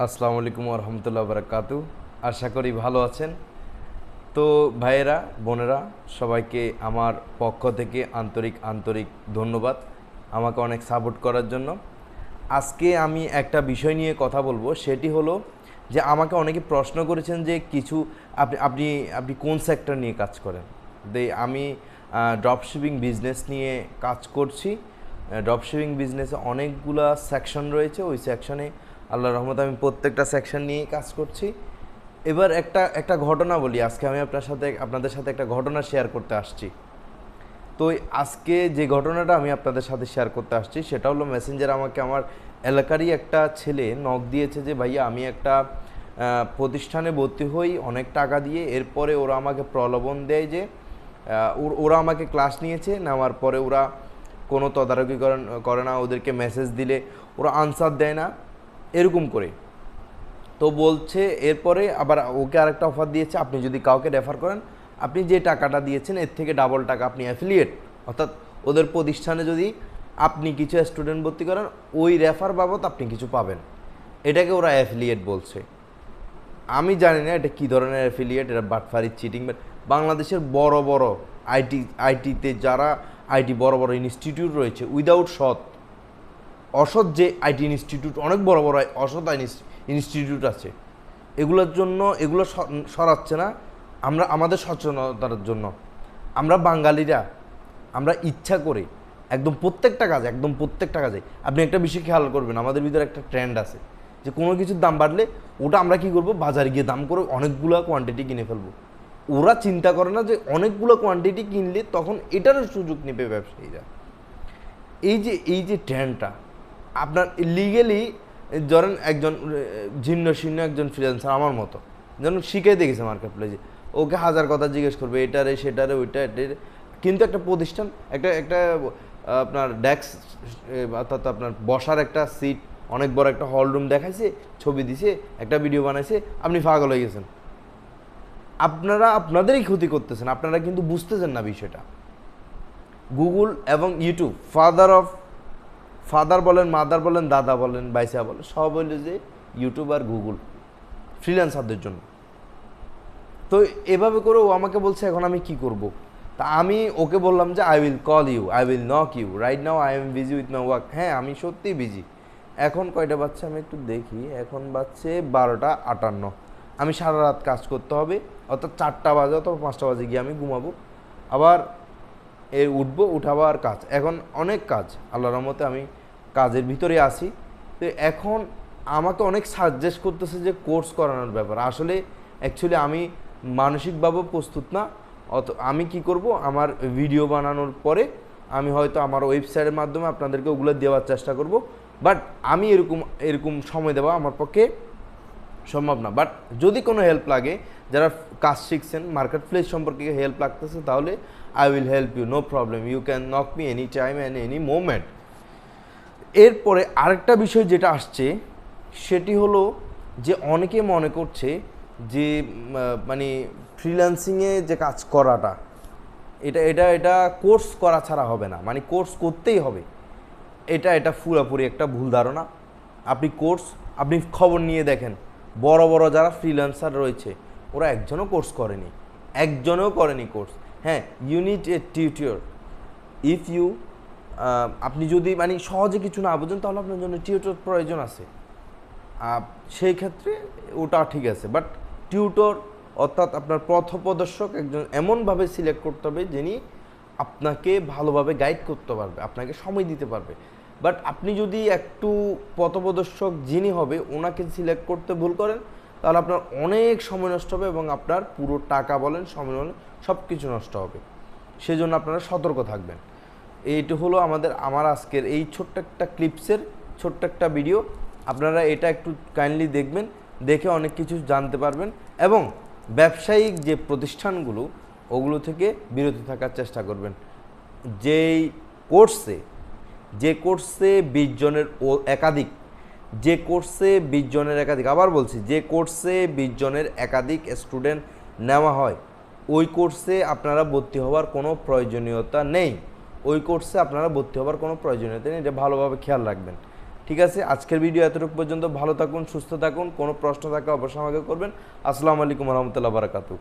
আসসালামু আলাইকুম রহমতুল্লাহ বারাকাতু। আশা করি ভালো আছেন। তো ভাইয়েরা বোনেরা সবাইকে আমার পক্ষ থেকে আন্তরিক ধন্যবাদ আমাকে অনেক সাপোর্ট করার জন্য। আজকে আমি একটা বিষয় নিয়ে কথা বলবো, সেটি হলো যে আমাকে অনেকে প্রশ্ন করেছেন যে কিছু আপনি আপনি আপনি কোন সেক্টর নিয়ে কাজ করেন। আমি ড্রপশিপিং বিজনেস নিয়ে কাজ করছি। ড্রপশিপিং বিজনেসে অনেকগুলা সেকশন রয়েছে, ওই সেকশনে আল্লাহর রহমতে আমি প্রত্যেকটা সেকশন নিয়েই কাজ করছি। এবার একটা ঘটনা বলি, আজকে আমি আপনাদের সাথে একটা ঘটনা শেয়ার করতে আসছি। তো আজকে যে ঘটনাটা আমি আপনাদের সাথে শেয়ার করতে আসছি সেটা হলো, মেসেঞ্জার আমাকে আমার এলাকারই একটা ছেলে নক দিয়েছে যে ভাইয়া আমি একটা প্রতিষ্ঠানে ভর্তি হই অনেক টাকা দিয়ে। এরপরে ওরা আমাকে প্রলোভন দেয় যে ওরা আমাকে ক্লাস নিয়েছে, নেওয়ার পরে ওরা কোনো তদারকি করে না, ওদেরকে মেসেজ দিলে ওরা আনসার দেয় না, এরকম করে। তো বলছে এরপরে আবার ওকে আরেকটা অফার দিয়েছে, আপনি যদি কাউকে রেফার করেন আপনি যে টাকাটা দিয়েছেন এর থেকে ডাবল টাকা আপনি অ্যাফিলিয়েট, অর্থাৎ ওদের প্রতিষ্ঠানে যদি আপনি কিছু স্টুডেন্ট ভর্তি করেন ওই রেফার বাবদ আপনি কিছু পাবেন। এটাকে ওরা অ্যাফিলিয়েট বলছে। আমি জানি না এটা কী ধরনের অ্যাফিলিয়েট, এটা বাটফারি চিটিং। বাংলাদেশের বড় বড় আইটিতে যারা বড় বড় ইনস্টিটিউট রয়েছে উইদাউট অসৎ যে আইটি ইনস্টিটিউট, অনেক বড় বড় অসৎ ইনস্টিটিউট আছে, এগুলোর জন্য এগুলো সরাচ্ছে না। আমরা আমাদের সচেতনতার জন্য আমরা বাঙালিরা আমরা ইচ্ছা করে একদম প্রত্যেকটা কাজে আপনি একটা বিষয় খেয়াল করবেন, আমাদের ভিতরে একটা ট্রেন্ড আছে যে কোনো কিছুর দাম বাড়লে ওটা আমরা কী করব, বাজারে গিয়ে দাম করে অনেকগুলো কোয়ান্টিটি কিনে ফেলবো। ওরা চিন্তা করে না যে অনেকগুলো কোয়ান্টিটি কিনলে তখন এটারও সুযোগ নেবে ব্যবসায়ীরা। এই যে ট্রেন্ডটা আপনার লিগেলি, ধরেন একজন ছিন্ন একজন ফ্রিল্যান্সার আমার মতো যেন শিখে দেখেছে মার্কেট প্লেসে, ওকে হাজার কথা জিজ্ঞেস করবে এটারে সেটারে ওইটা এটারে, কিন্তু একটা প্রতিষ্ঠান একটা আপনার ডেস্ক অর্থাৎ আপনার বসার একটা সিট, অনেক বড় একটা হল রুম দেখাইছে, ছবি দিছে, একটা ভিডিও বানাইছে, আপনি পাগল হয়ে গেছেন। আপনারা আপনাদেরই ক্ষতি করতেছেন, আপনারা কিন্তু বুঝতেছেন না বিষয়টা। গুগল এবং ইউটিউব ফাদার বলেন, মাদার বলেন, দাদা বলেন, বাইসা বলেন, সব হইল যে ইউটিউব আর গুগল ফ্রিল্যান্সারদের জন্য। তো এভাবে করে ও আমাকে বলছে এখন আমি কি করব। তা আমি ওকে বললাম যে I will call you, I will knock you, right now I am busy with my work. হ্যাঁ আমি সত্যিই বিজি। এখন কয়টা বাচ্চা আমি একটু দেখি, এখন বাজছে 12টা 58। আমি সারা রাত কাজ করতে হবে, অর্থাৎ 4টা বাজে অথবা 5টা বাজে গিয়ে আমি ঘুমাবো, আবার উঠবো, উঠাবার কাজ। এখন অনেক কাজ, আল্লাহর রহমতে আমি কাজের ভিতরে আসি। তো এখন আমাকে অনেক সাজেস্ট করতেছে যে কোর্স করানোর ব্যাপার। আসলে অ্যাকচুয়ালি আমি মানসিকভাবে প্রস্তুত না। আমি কি করব, আমার ভিডিও বানানোর পরে আমি হয়তো আমার ওয়েবসাইটের মাধ্যমে আপনাদেরকে ওগুলো দেওয়ার চেষ্টা করব, বাট আমি এরকম সময় দেওয়া আমার পক্ষে সম্ভব না। বাট যদি কোনো হেল্প লাগে, যারা কাজ শিখছেন মার্কেট প্লেস সম্পর্কে হেল্প লাগতেছে, তাহলে I will help you, no problem, you can knock me any time and any moment. এরপরে আরেকটা বিষয় যেটা আসছে সেটি হলো যে অনেকে মনে করছে যে মানে ফ্রিল্যান্সিংয়ে যে কাজ করাটা এটা কোর্স করা ছাড়া হবে না, মানে কোর্স করতেই হবে। এটা পুরোপুরি একটা ভুল ধারণা। আপনি খবর নিয়ে দেখেন, বড় বড় যারা ফ্রিল্যান্সার রয়েছে ওরা একজনেও করেনি কোর্স। হ্যাঁ, unit a tutor, if you আপনি যদি মানে সহজে কিছু না বুঝেন তাহলে আপনার জন্য টিউটর প্রয়োজন আছে, সেই ক্ষেত্রে ওটা ঠিক আছে। বাট টিউটর অর্থাৎ আপনার পথপ্রদর্শক একজন এমনভাবে সিলেক্ট করতে হবে যিনি আপনাকে ভালোভাবে গাইড করতে পারবে, আপনাকে সময় দিতে পারবে। বাট আপনি যদি একটু পথপ্রদর্শক যিনি হবে ওনাকে সিলেক্ট করতে ভুল করেন তাহলে আপনার অনেক সময় নষ্ট হবে এবং আপনার পুরো টাকা বলেন, সময় বলেন, সব কিছু নষ্ট হবে। সেজন্য আপনারা সতর্ক থাকবেন। এইটা হলো আমার আজকের এই ছোট্ট একটা ক্লিপসের ছোট্ট একটা ভিডিও। আপনারা এটা একটু কাইন্ডলি দেখবেন, দেখে অনেক কিছু জানতে পারবেন এবং ব্যবসায়িক যে প্রতিষ্ঠানগুলো ওগুলো থেকে বিরত থাকার চেষ্টা করবেন। যেই কোর্সে 20 জনের একাধিক যে কোর্সে 20 জনের একাধিক, আবার বলছি, যে কোর্সে 20 জনের একাধিক স্টুডেন্ট নেওয়া হয় ওই কোর্সে আপনারা ভর্তি হওয়ার কোনো প্রয়োজনীয়তা নেই। এটা ভালোভাবে খেয়াল রাখবেন, ঠিক আছে, আজকের ভিডিও এতটুকু পর্যন্ত। ভালো থাকুন, সুস্থ থাকুন, কোনো প্রশ্ন থাকলে অবশ্যই আমাকে করবেন। আসসালামু আলাইকুম রহমতুল্লাহ বারাকাতুহু।